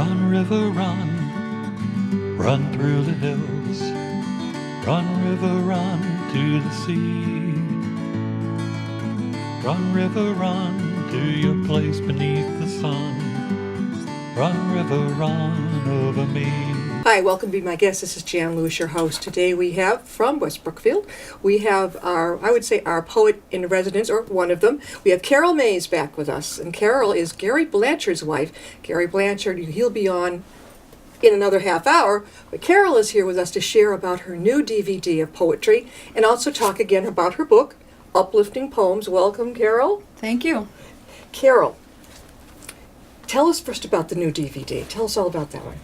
Run, river, run, run through the hills. Run, river, run to the sea. Run, river, run to your place beneath the sun. Run, river, run over me. Hi, welcome to Be My Guest. This is Jan Lewis, your host. Today we have, from West Brookfield, we have our poet in residence, or one of them. We have Carol Mays back with us. And Carol is Gary Blanchard's wife. Gary Blanchard, he'll be on in another half hour. But Carol is here with us to share about her new DVD of poetry and also talk again about her book, Uplifting Poems. Welcome, Carol. Thank you. Carol, tell us first about the new DVD. Tell us all about that one.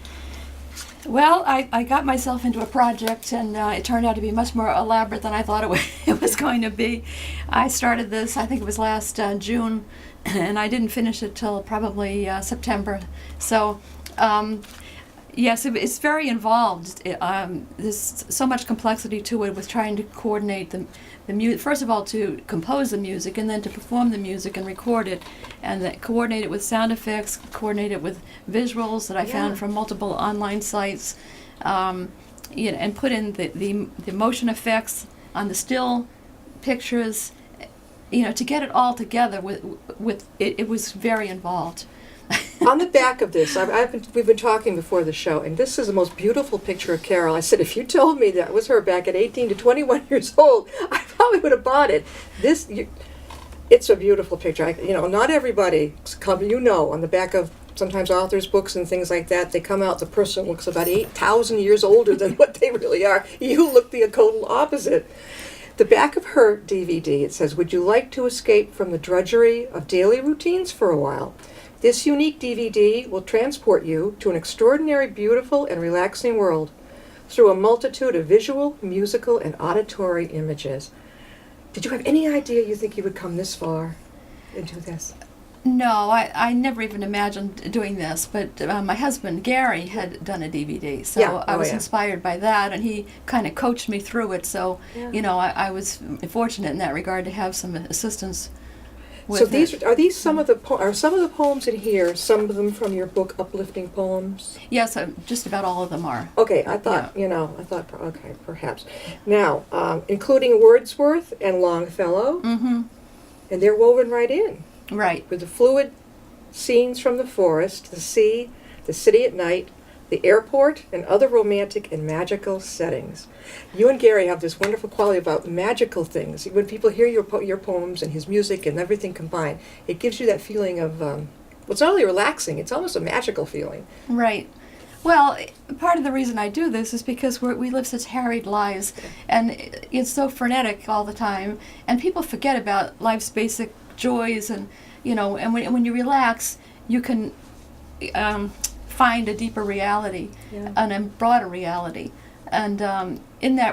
Well, I got myself into a project, and it turned out to be much more elaborate than I thought it was going to be. I started this, I think it was last June, and I didn't finish it till probably September. So, yes, it's very involved. There's so much complexity to it with trying to coordinate the music. First of all, to compose the music, and then to perform the music and record it, and then coordinate it with sound effects, coordinate it with visuals that I found from multiple online sites, and put in the motion effects on the still pictures, to get it all together. It was very involved. On the back of this, we've been talking before the show, and this is the most beautiful picture of Carol. I said, if you told me that was her back at 18 to 21 years old, I probably would have bought it. It's a beautiful picture. Not everybody on the back of sometimes authors' books and things like that, they come out, the person looks about 8,000 years older than what they really are. You look the total opposite. The back of her DVD, it says, would you like to escape from the drudgery of daily routines for a while? This unique DVD will transport you to an extraordinary, beautiful, and relaxing world through a multitude of visual, musical, and auditory images. Did you have any idea you think you would come this far into this? No, I never even imagined doing this, but my husband, Gary, had done a DVD, so I was inspired by that, and he kind of coached me through it, so, I was fortunate in that regard to have some assistance. So are some of the poems in here? Some of them from your book, Uplifting Poems. Yes, just about all of them are. Okay, okay, perhaps. Now, including Wordsworth and Longfellow, and they're woven right in. Right. With the fluid scenes from the forest, the sea, the city at night, the airport, and other romantic and magical settings. You and Gary have this wonderful quality about magical things. When people hear your poems and his music and everything combined, it gives you that feeling of, it's not only relaxing, it's almost a magical feeling. Right. Well, part of the reason I do this is because we live such harried lives, and it's so frenetic all the time, and people forget about life's basic joys, and, and when you relax, you can find a deeper reality, and a broader reality, and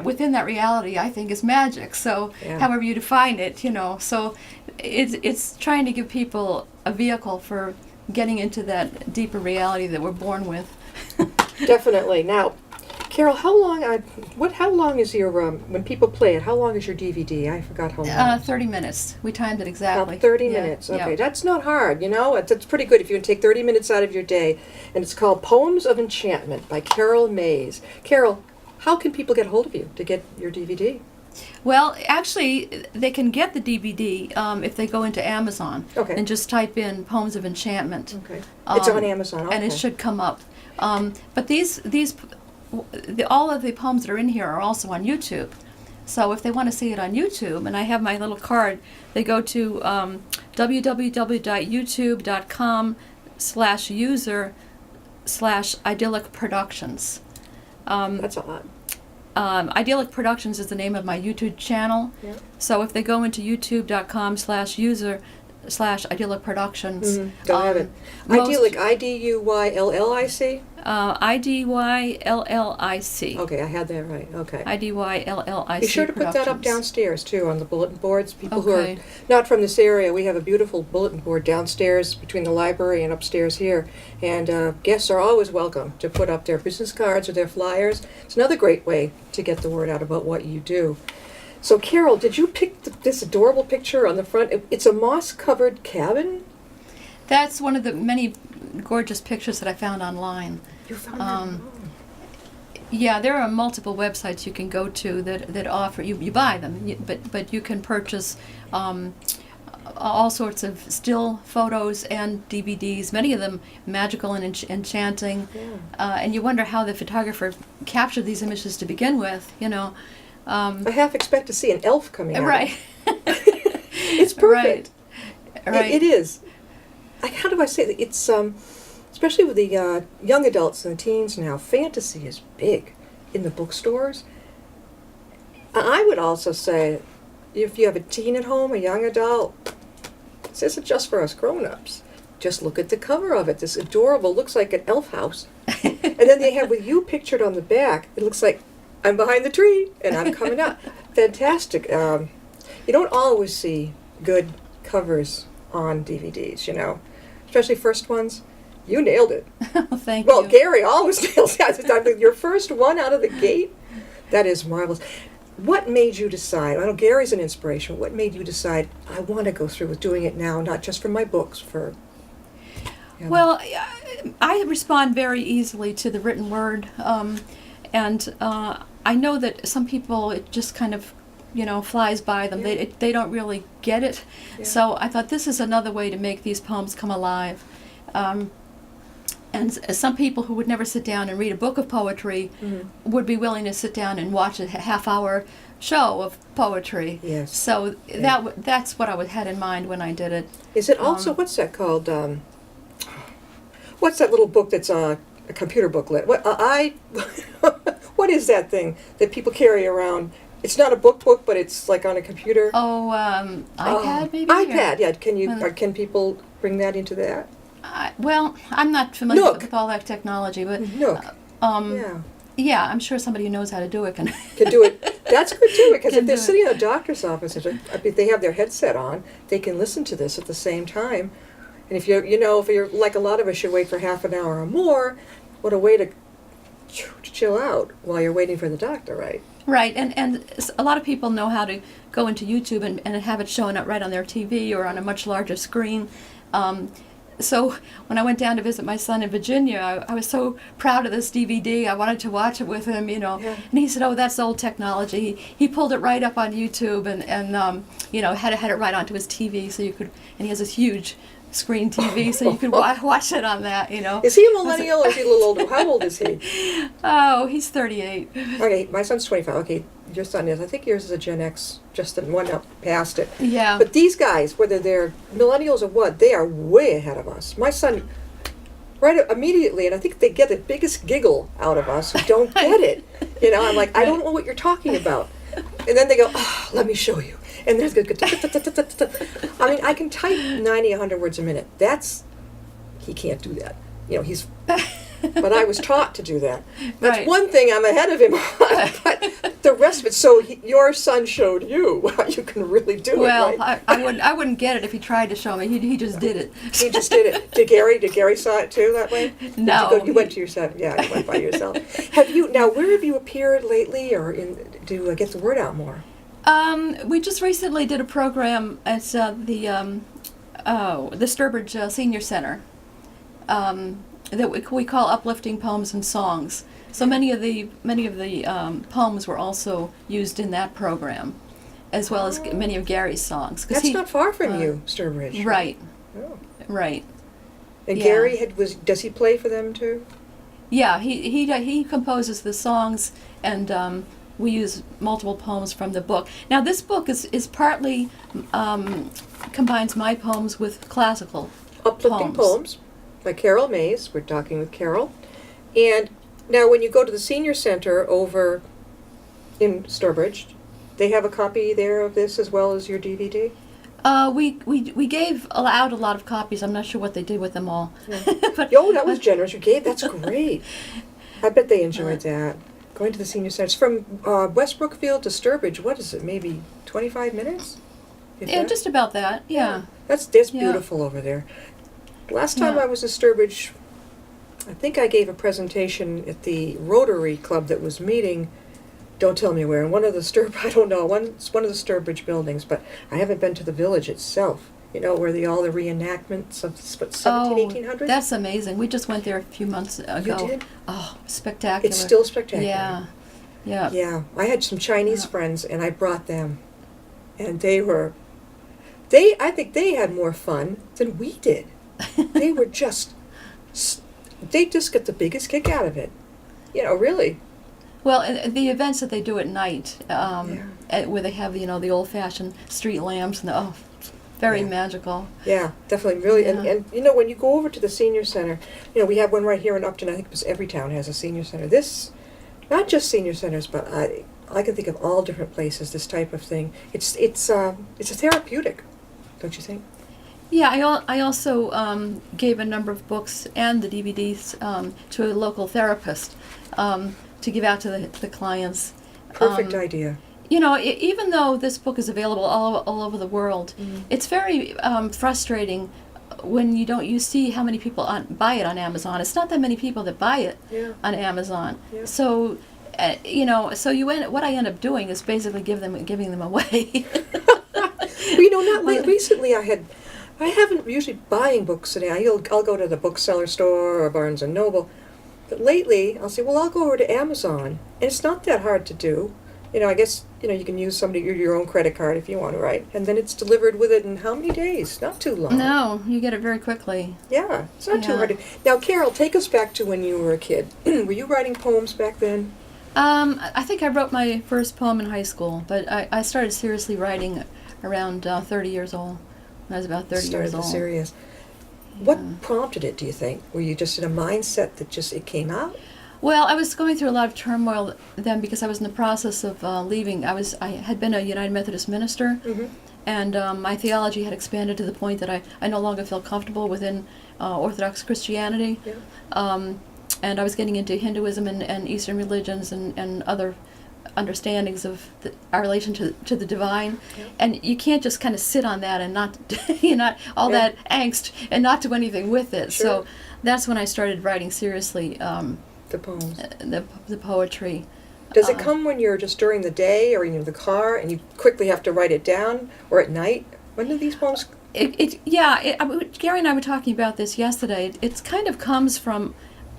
within that reality, I think, is magic. So, however you define it, so it's trying to give people a vehicle for getting into that deeper reality that we're born with. Definitely. Now, Carol, how long is your when people play it? How long is your DVD? I forgot how long. 30 minutes. We timed it exactly. 30 minutes. Okay, that's not hard. It's pretty good if you can take 30 minutes out of your day. And it's called Poems of Enchantment by Carol Mays. Carol, how can people get hold of you to get your DVD? Well, actually, they can get the DVD if they go into Amazon and just type in Poems of Enchantment. Okay, it's on Amazon. Okay. And it should come up. But all of the poems that are in here are also on YouTube. So if they want to see it on YouTube, and I have my little card, they go to www.youtube.com/user/Idyllic Productions. That's a lot. Idyllic Productions is the name of my YouTube channel. Yeah. So if they go into youtube.com/user/Idyllic Productions. Don't have it. Idyllic, IDUYLLIC? IDYLLIC. Okay, I had that right. Okay. IDYLLIC. Be sure to put that up downstairs, too, on the bulletin boards. People who are not from this area, we have a beautiful bulletin board downstairs between the library and upstairs here. And guests are always welcome to put up their business cards or their flyers. It's another great way to get the word out about what you do. So, Carol, did you pick this adorable picture on the front? It's a moss-covered cabin? That's one of the many gorgeous pictures that I found online. You found Um, Yeah, there are multiple websites you can go to that offer you buy them, but you can purchase all sorts of still photos and DVDs. Many of them magical and enchanting, and you wonder how the photographer captured these images to begin with. I half expect to see an elf coming out. Right. It's perfect. Right. It is. How do I say that? It's especially with the young adults and the teens now. Fantasy is big in the bookstores. I would also say, if you have a teen at home, a young adult, this isn't just for us grown-ups. Just look at the cover of it. This adorable, looks like an elf house. And then they have with you pictured on the back. It looks like I'm behind the tree and I'm coming out. Fantastic. You don't always see good covers on DVDs, especially first ones. You nailed it. Thank Well, you. Gary always nails that. Your first one out of the gate, that is marvelous. What made you decide? I know Gary's an inspiration. What made you decide, I want to go through with doing it now, not just for my books, for... Well, I respond very easily to the written word, and I know that some people, it just kind of, flies by them. Yeah. They don't really get it. Yeah. So I thought this is another way to make these poems come alive. And some people who would never sit down and read a book of poetry would be willing to sit down and watch a half-hour show of poetry. Yes. So that's what I had in mind when I did it. Is it also, what's that called? What's that little book that's a computer booklet? What is that thing that people carry around? It's not a book, but it's like on a computer. Oh, iPad maybe? iPad, yeah. Well, Can people bring that into that? Well, I'm not familiar Nook. with all that technology, but Nook. Yeah. yeah, I'm sure somebody who knows how to do it can. Can do it. That's good too, because if Can they're do it. sitting in a doctor's office, if they have their headset on, they can listen to this at the same time. And if you're like a lot of us, you wait for half an hour or more. What a way to chill out while you're waiting for the doctor, right? Right, and a lot of people know how to go into YouTube and have it showing up right on their TV or on a much larger screen. So when I went down to visit my son in Virginia, I was so proud of this DVD. I wanted to watch it with him, Yeah. And he said, "Oh, that's old technology." He pulled it right up on YouTube and had it right onto his TV, so you could. And he has this huge screen TV, so you could watch it on that, Is he a millennial or is he a little older? How old is he? Oh, he's 38. Okay, my son's 25. Okay, your son is. I think yours is a Gen X, just the one up past it. Yeah. But these guys, whether they're millennials or what, they are way ahead of us. My son, right immediately, and I think they get the biggest giggle out of us who don't get it. I'm like, I don't know what you're talking about. And then they go, let me show you. And there's good. I mean, I can type 90, 100 words a minute. He can't do that. He's... But I was taught to do that. That's Right. one thing I'm ahead of him on. But the rest of it, so your son showed you how you can really do Well, it, right? I wouldn't get it if he tried to show me. He just did it. He just did it. Did Gary saw it too that way? No. You went to yourself. Yeah, you went by yourself. Where have you appeared lately or to get the word out more? We just recently did a program at the Sturbridge Senior Center that we call Uplifting Poems and Songs. So many of the poems were also used in that program, as well as many of Gary's songs. That's not far from you, Sturbridge. Right. Oh. Right. And Yeah. Gary does he play for them too? Yeah, he composes the songs, and we use multiple poems from the book. Now, this book is partly combines my poems with classical Uplifting Poems by Carol Mays. We're talking with Carol. And now when you go to the senior center over in Sturbridge, they have a copy there of this as well as your DVD? We gave out a lot of copies. I'm not sure what they did with them all. But, That was generous. You gave, that's great. I bet they enjoyed that. Going to the senior center. It's from West Brookfield to Sturbridge. What is it, maybe 25 minutes? If yeah, that? just about that. Yeah. That's Yeah. beautiful over there. Last time Yeah. I was at Sturbridge, I think I gave a presentation at the Rotary Club that was meeting, don't tell me where, in one of the one of the Sturbridge buildings, but I haven't been to the village itself. you know, where all the reenactments of 17, 1800s. That's amazing. We just went there a few months ago. You did? Oh, spectacular. It's still spectacular. Yeah. Yeah. Yeah. I had some Chinese Yeah. friends, and I brought them, and I think they had more fun than we did. They were they just get the biggest kick out of it. You know, really. Well, and the events that they do at night, where they have, you know, the old-fashioned street lamps and very Yeah. magical. Yeah, definitely, really. Yeah. And you know, when you go over to the senior center, you know, we have one right here in Upton. I think because every town has a senior center. This, not just senior centers, but I can think of all different places. This type of thing. It's a therapeutic, don't you think? Yeah, I also gave a number of books and the DVDs to a local therapist to give out to the clients. Perfect idea. You know, even though this book is available all over the world, it's very frustrating when you see how many people buy it on Amazon. It's not that many people that buy it on Amazon. Yeah. So, you know, what I end up doing is basically giving them away. Well, you know, not recently. I haven't usually buying books today. I'll go to the bookseller store or Barnes and Noble, but lately I'll say, well, I'll go over to Amazon, and it's not that hard to do. You know, I guess, you know, you can use your own credit card if you want to, right? And then it's delivered with it in how many days? Not too long. No, you get it very quickly. Yeah, it's not too Yeah. hard to... Now, Carol, take us back to when you were a kid. Were you writing poems back then? I think I wrote my first poem in high school, but I started seriously writing around 30 years old. When I was about 30 years old. Serious. What prompted it, do you think? Were you just in a mindset that it came out? Well, I was going through a lot of turmoil then because I was in the process of leaving. I had been a United Methodist minister, and my theology had expanded to the point that I no longer felt comfortable within Orthodox Christianity. Yeah. And I was getting into Hinduism and Eastern religions and other understandings of our relation to the divine. Yeah. And you can't just kind of sit on that and not, all that angst and not do anything with it. Sure. So that's when I started writing seriously. The poems. The poetry. Does it come when you're just during the day or in the car and you quickly have to write it down, or at night? When do these poems... Gary and I were talking about this yesterday. It kind of comes from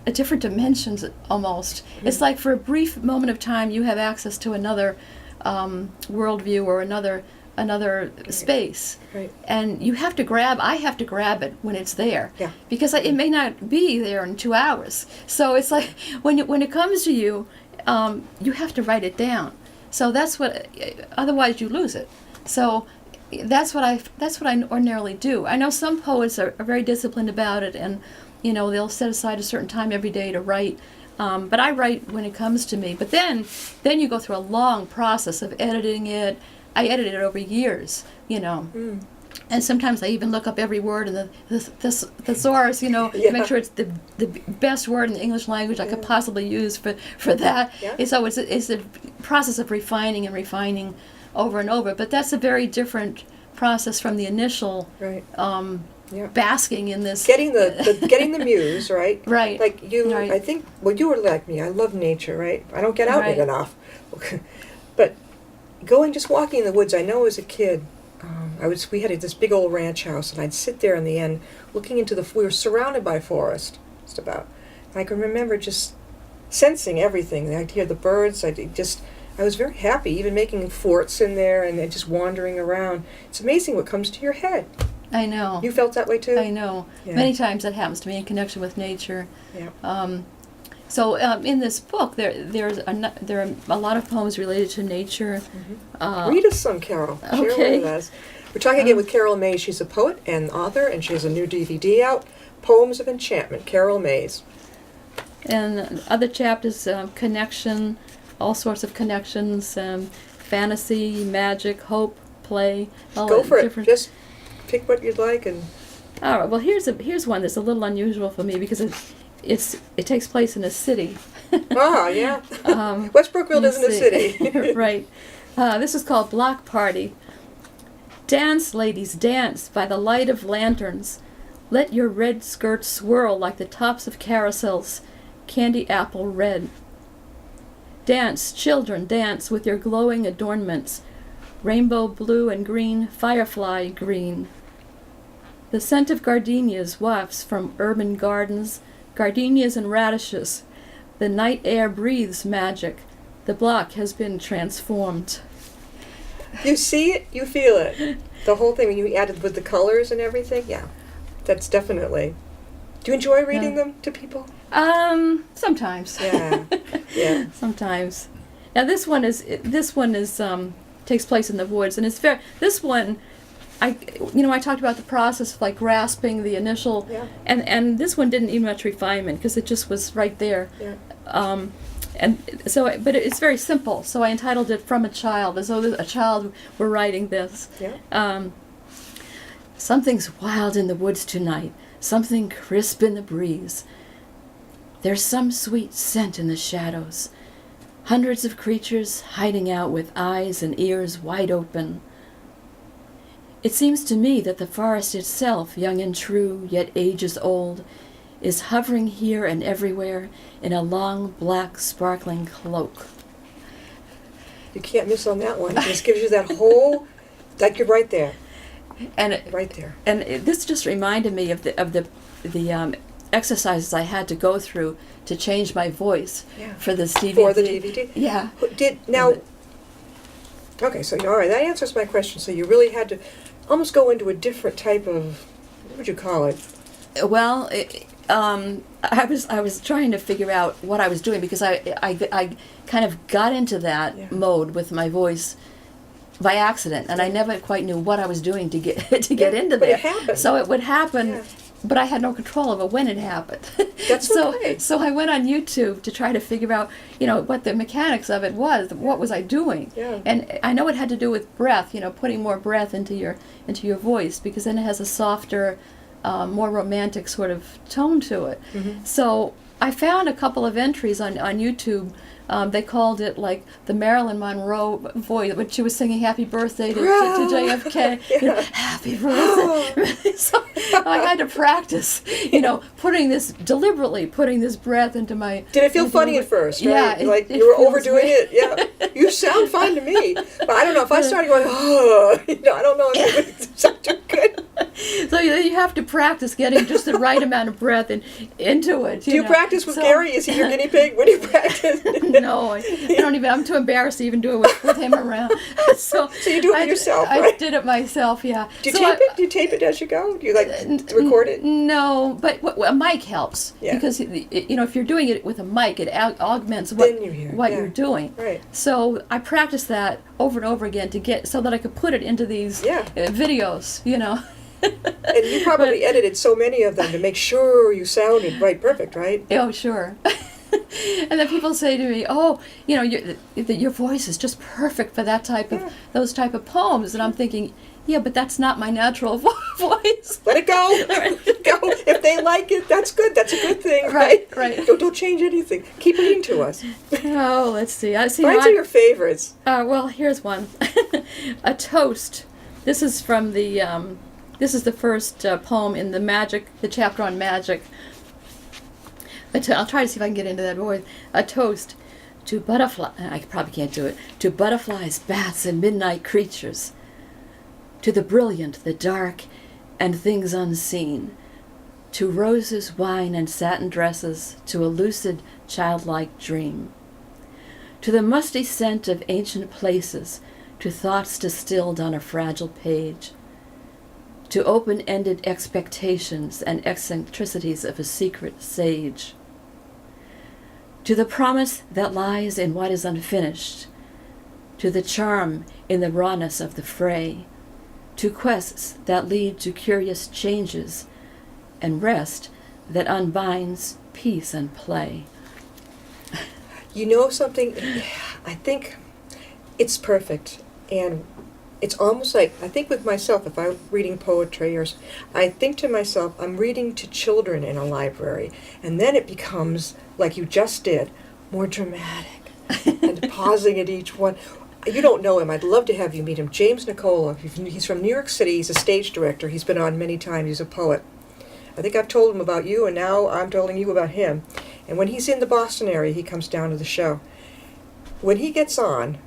a different dimensions almost. It's like for a brief moment of time you have access to another worldview or another space. Right. And I have to grab it when it's there. Yeah. Because it may not be there in 2 hours. So it's like when it comes to you, you have to write it down. So that's what, otherwise you lose it. So that's what I ordinarily do. I know some poets are very disciplined about it, and they'll set aside a certain time every day to write. But I write when it comes to me. But then you go through a long process of editing it. I edited it over years, and sometimes I even look up every word in the thesaurus, to make sure it's the best word in the English language I could possibly use for that. Yeah. So it's a process of refining over and over. But that's a very different process from the initial basking in this. Getting the muse, right? Right. Like you, Right. I think, well, you were like me. I love nature, right? I don't get out Right. enough. But just walking in the woods, I know as a kid, we had this big old ranch house, and I'd sit there in the end looking into we were surrounded by forest, just about. And I can remember just sensing everything. I'd hear the birds. I was very happy, even making forts in there and then just wandering around. It's amazing what comes to your head. I know. You felt that way too? I know. Yeah. Many times that happens to me in connection with nature. Yeah. So in this book, there are a lot of poems related to nature. Read us some, Carol. Share Okay. with us. We're talking again with Carol Mays. She's a poet and author, and she has a new DVD out, Poems of Enchantment, Carol Mays. And other chapters, connection, all sorts of connections, fantasy, magic, hope, play. All Go that for it. different- Just pick what you'd like. And All right. Well, here's one that's a little unusual for me because it takes place in a city. yeah. West Brookfield Let's isn't a see. city. Right. This is called Block Party. Dance, ladies, dance by the light of lanterns. Let your red skirts swirl like the tops of carousels, candy apple red. Dance, children, dance with your glowing adornments, rainbow blue and green, firefly green. The scent of gardenias wafts from urban gardens, gardenias and radishes. The night air breathes magic. The block has been transformed. You see it, you feel it. The whole thing, when you added with the colors and everything, yeah, that's definitely. Do you enjoy reading them to people? Sometimes. Yeah, yeah. Sometimes. Now this one is takes place in the woods, and it's very. This one, I talked about the process of like grasping the initial, Yeah. and this one didn't need much refinement because it just was right there. Yeah. And so, but it's very simple. So I entitled it "From a Child," as though a child were writing this. Yeah. Something's wild in the woods tonight. Something crisp in the breeze. There's some sweet scent in the shadows. Hundreds of creatures hiding out with eyes and ears wide open. It seems to me that the forest itself, young and true, yet ages old, is hovering here and everywhere in a long, black, sparkling cloak. You can't miss on that one. It just gives you that whole, like you're right there, And right there. this just reminded me of the exercises I had to go through to change my voice Yeah. for this DVD. For the DVD. Yeah. Okay, so all right, that answers my question. So you really had to almost go into a different type of, what would you call it? Well, I was trying to figure out what I was doing because I kind of got into that Yeah. mode with my voice by accident, and I never quite knew what I was doing to get into but there. it happened. So it would happen, Yeah. but I had no control over when it happened. That's so okay. so I went on YouTube to try to figure out, what the mechanics of it was. What was I doing? Yeah. And I know it had to do with breath. Putting more breath into your voice, because then it has a softer, more romantic sort of tone to it. Mm-hmm. So I found a couple of entries on YouTube. They called it like the Marilyn Monroe voice, when she was singing "Happy Birthday" to JFK. Yeah. Happy birthday! So I had to practice, putting this breath into my. Did it feel funny at first, right? Yeah, Like it you were feels overdoing weird. it? Yeah. You sound fine to me. But I don't know, if I started going, I don't know if it would sound too good. So you have to practice getting just the right amount of breath into it. Do you practice with Gary? Is he your guinea pig when you practice? No, I don't even. I'm too embarrassed to even do it with him around. So you do it yourself, I right? did it myself. Yeah. Do you tape it? Do you tape it as you go? Do you record it? No, but a mic helps, Yeah. because if you're doing it with a mic, it augments what Then you hear, what yeah. you're doing. Right. So I practiced that over and over again to get so that I could put it into these videos. And you probably edited so many of them to make sure you sounded perfect, right? Oh, sure. And then people say to me, "Oh, your voice is just perfect for that type of those type of poems." And I'm thinking, yeah, but that's not my natural voice. Let it go. Let it go. If they like it, that's good. That's a good thing, right? Right. Don't change anything. Keep reading to us. Oh, let's see. I see. Mine are your favorites. Well, here's one. A Toast. This is from the. This is the first poem in the chapter on magic. I'll try to see if I can get into that voice. A toast to butterfly. I probably can't do it. To butterflies, bats, and midnight creatures. To the brilliant, the dark, and things unseen. To roses, wine, and satin dresses. To a lucid, childlike dream. To the musty scent of ancient places. To thoughts distilled on a fragile page. To open-ended expectations and eccentricities of a secret sage. To the promise that lies in what is unfinished. To the charm in the rawness of the fray. To quests that lead to curious changes, and rest that unbinds peace and play. You know something? I think it's perfect. And it's almost like, I think with myself, if I'm reading poetry, I think to myself, I'm reading to children in a library. And then it becomes, like you just did, more dramatic. And pausing at each one. You don't know him. I'd love to have you meet him. James Nicola. He's from New York City. He's a stage director. He's been on many times. He's a poet. I think I've told him about you, and now I'm telling you about him. And when he's in the Boston area, he comes down to the show. When he gets on,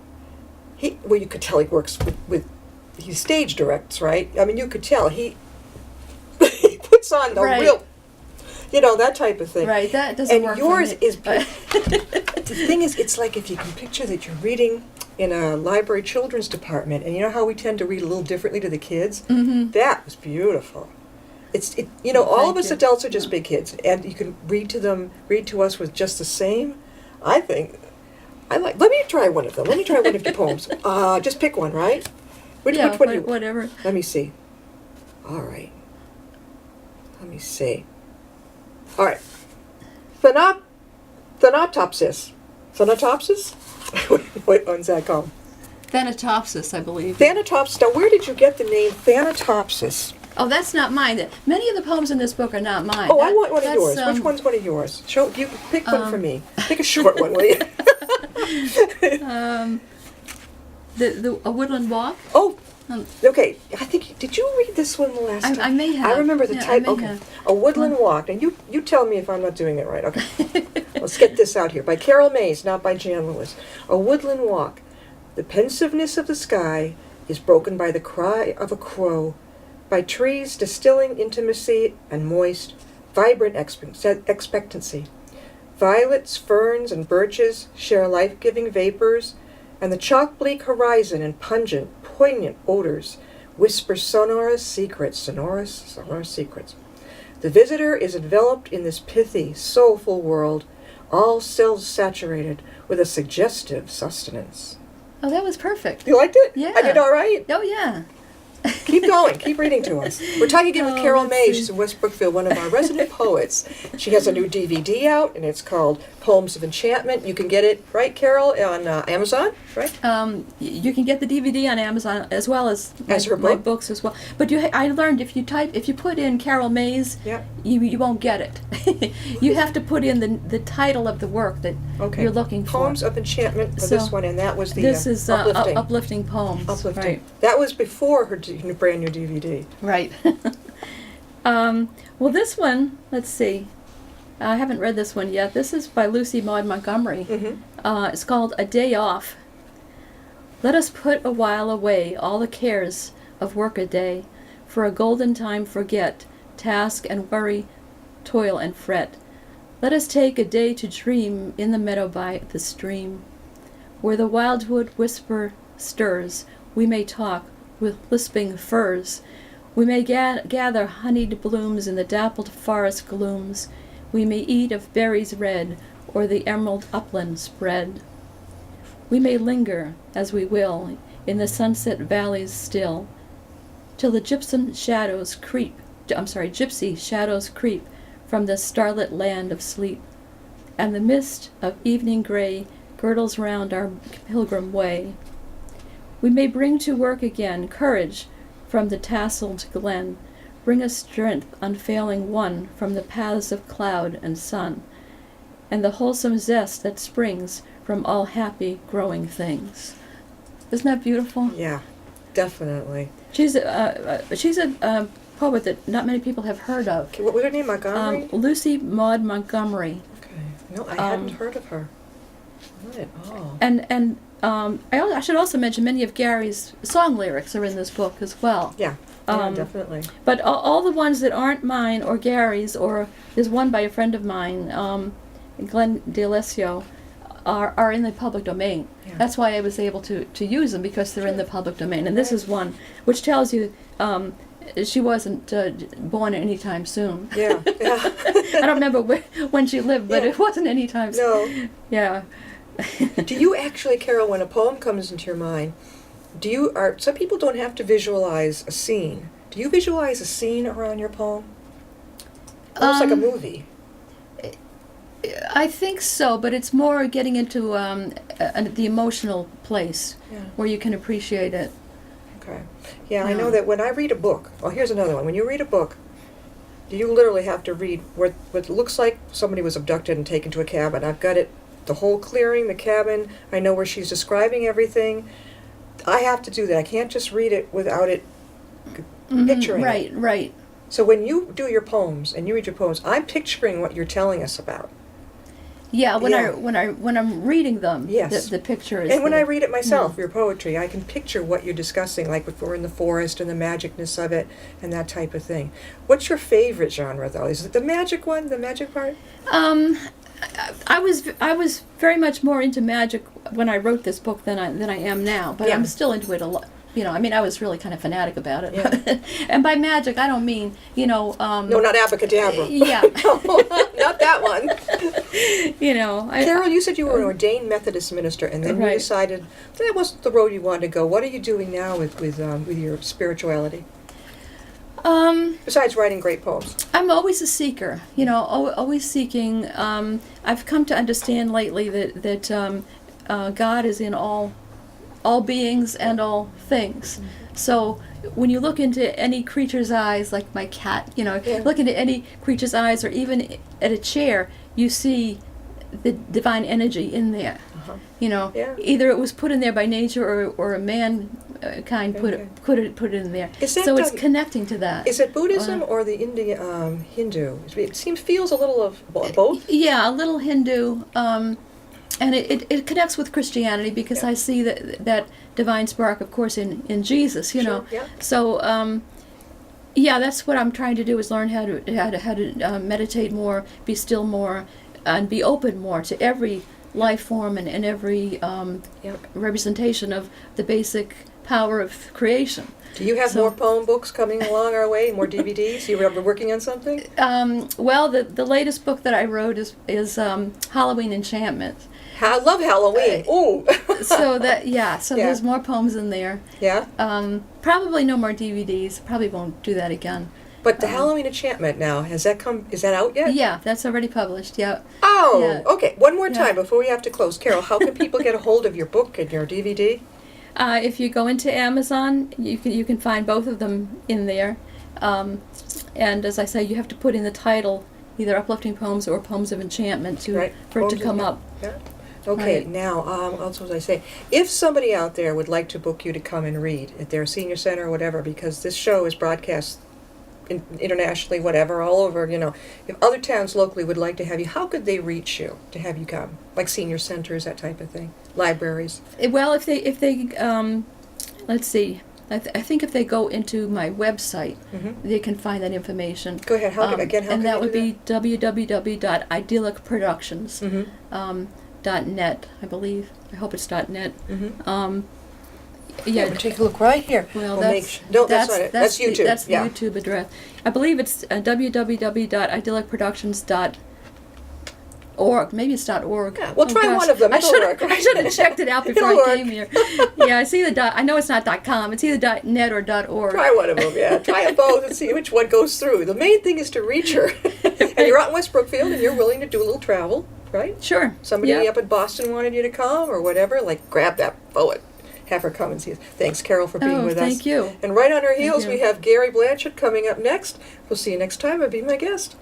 you could tell he works with he stage directs, right? I mean, you could tell he lights on, the Right. real, you know, that type of thing. Right, that doesn't And work yours for me. is the thing is, it's like if you can picture that you're reading in a library children's department, and you know how we tend to read a little differently to the kids? Mhm. That was beautiful. You know, all of Thank us you. adults are just big kids, and you can read to us with just the same. I think, let me try one of them. Let me try one of your poems. Just pick one, right? Which one do you, whatever. let me see. All right. Let me see. All right. Thanatopsis. Thanatopsis? What one's that called? Thanatopsis, I believe. Thanatopsis. Now, where did you get the name Thanatopsis? Oh, that's not mine. Many of the poems in this book are not mine. Oh, I want one of That's, yours. Which one's one of yours? You pick one for me. Pick a short one, will you? A Woodland Walk? Oh, Um, okay. I think, did you read this one the last time? I may have. I remember the Yeah, I title. may Okay. have. A Woodland Walk. And you tell me if I'm not doing it right. Okay. Let's get this out here. By Carol Mays, not by Jan Lewis. A Woodland Walk. The pensiveness of the sky is broken by the cry of a crow, by trees distilling intimacy and moist, vibrant expectancy. Violets, ferns, and birches share life-giving vapors, and the chalk-bleak horizon and pungent, poignant odors whisper sonorous secrets. Sonorous secrets. The visitor is enveloped in this pithy, soulful world, all still saturated with a suggestive sustenance. Oh, that was perfect. You liked it? Yeah. I did all right. Oh, yeah. Keep going. Keep reading to us. We're talking again with Oh, Carol let's May. see. She's in West Brookfield, one of our resident poets. She has a new DVD out, and it's called Poems of Enchantment. You can get it, right, Carol, on Amazon, right? You can get the DVD on Amazon as well as Her my book? books as well. But I learned if you put in Carol Mays, Yeah. you won't get it. You have to put in the title of the work that Okay. you're looking for. Poems of Enchantment for So, this one, and that was the This is uplifting. uplifting poems. Uplifting. Right. That was before her brand new DVD. Right. Well, this one, let's see. I haven't read this one yet. This is by Lucy Maud Montgomery. Mm-hmm. It's called A Day Off. Let us put a while away all the cares of work a day, for a golden time forget, task and worry, toil and fret. Let us take a day to dream in the meadow by the stream, where the wildwood whisper stirs. We may talk with lisping firs. We may gather honeyed blooms in the dappled forest glooms. We may eat of berries red, or the emerald upland spread. We may linger, as we will, in the sunset valleys still, till the gypsy shadows creep from the starlit land of sleep, and the mist of evening gray girdles round our pilgrim way. We may bring to work again courage from the tasseled glen, bring us strength unfailing won from the paths of cloud and sun, and the wholesome zest that springs from all happy growing things. Isn't that beautiful? Yeah, definitely. She's a poet that not many people have heard of. Okay, what was her name? Montgomery? Lucy Maud Montgomery. Okay. No, I hadn't heard of her. Not at all. And I should also mention many of Gary's song lyrics are in this book as well. Yeah, definitely. But all the ones that aren't mine or Gary's, or there's one by a friend of mine, Glenn D'Alessio, are in the public domain. Yeah. That's why I was able to use them, because they're in the public domain. And this is one which tells you she wasn't born anytime soon. Yeah, yeah. I don't remember when she lived, but Yeah. it wasn't anytime soon. No. Yeah. Do you actually, Carol, when a poem comes into your mind, some people don't have to visualize a scene. Do you visualize a scene around your poem? Almost like a movie. I think so, but it's more getting into the emotional place Yeah. where you can appreciate it. Okay. Yeah, I Yeah. know that when I read a book, here's another one. When you read a book, you literally have to read what looks like somebody was abducted and taken to a cabin. I've got it, the whole clearing, the cabin. I know where she's describing everything. I have to do that. I can't just read it without it picturing it. Right. So when you do your poems and you read your poems, I'm picturing what you're telling us about. Yeah, Yeah. when I'm reading them, Yes. the picture is. And when the- I read it myself, your poetry, I can picture what you're discussing, like if we're in the forest and the magicness of it and that type of thing. What's your favorite genre, though? Is it the magic one, the magic part? I was very much more into magic when I wrote this book than I am now, but Yeah. I'm still into it a lot. You know, I mean, I was really kind of fanatic about it. Yeah. And by magic, I don't mean, you know. No, not abracadabra. Yeah. No, not that one. You know. Carol, you said you were an ordained Methodist minister, and then you Right. decided that wasn't the road you wanted to go. What are you doing now with your spirituality? Besides writing great poems. I'm always a seeker, you know, always seeking. I've come to understand lately that God is in all beings and all things. So when you look into any creature's eyes, like my cat, you know, Yeah. look into any creature's eyes, or even at a chair, you see the divine energy in there. Uh-huh. You know, Yeah. either it was put in there by nature or a man kind put Okay. it in there. Is that, So it's connecting to that. Is it Buddhism or the Indian Hindu? It feels a little of both. Yeah, a little Hindu, and it connects with Christianity because Yeah. I see that divine spark, of course, in Jesus. You know, Sure, yeah. so yeah, that's what I'm trying to do, is learn how to meditate more, be still more, and be open more to every life form and every Yep. representation of the basic power of creation. Do you have So- more poem books coming along our way? More DVDs? You ever working on something? Well, the latest book that I wrote is Halloween Enchantment. I love Halloween. Ooh. So yeah, Yeah. there's more poems in there. Yeah. Probably no more DVDs. Probably won't do that again. But the Halloween Enchantment now, has that come, is that out yet? Yeah, that's already published. Yeah. Oh, Yeah. okay. One more Yeah. time before we have to close. Carol, how can people get a hold of your book and your DVD? If you go into Amazon, you can find both of them in there. And as I say, you have to put in the title, either Uplifting Poems or Poems of Enchantment, Right. for it to Poems of come up. Yeah. Okay, Right. now, what was I say? If somebody out there would like to book you to come and read at their senior center or whatever, because this show is broadcast internationally, whatever, all over, you know, if other towns locally would like to have you, how could they reach you to have you come? Like senior centers, that type of thing, libraries. Well, if they let's see. I think if they go into my website, Mhm. they can find that information. Go ahead. How and can that you would do be www.idyllicproductions.net, Mm-hmm. I believe. I hope it's .net. Mm-hmm. Yeah. But take a look right here. Well, We'll that's no, that's not it. That's the, YouTube. That's the yeah. YouTube address. I believe it's www.idyllicproductions.org. Maybe it's .org. Yeah, we'll try gosh. one of them. I It'll should work. I should have checked it out before It'll I work. came here. Yeah, it's either I know it's not .com. It's either .net or .org. Try one of them, yeah. Try them both and see which one goes through. The main thing is to reach her. And you're out in West Brookfield and you're willing to do a little travel, right? Sure. Somebody Yeah. up in Boston wanted you to come or whatever, like grab that poet. Have her come and see us. Thanks, Carol, for being with us. Thank you. And right on our heels, you. we have Gary Blanchard coming up next. We'll see you next time and be my guest.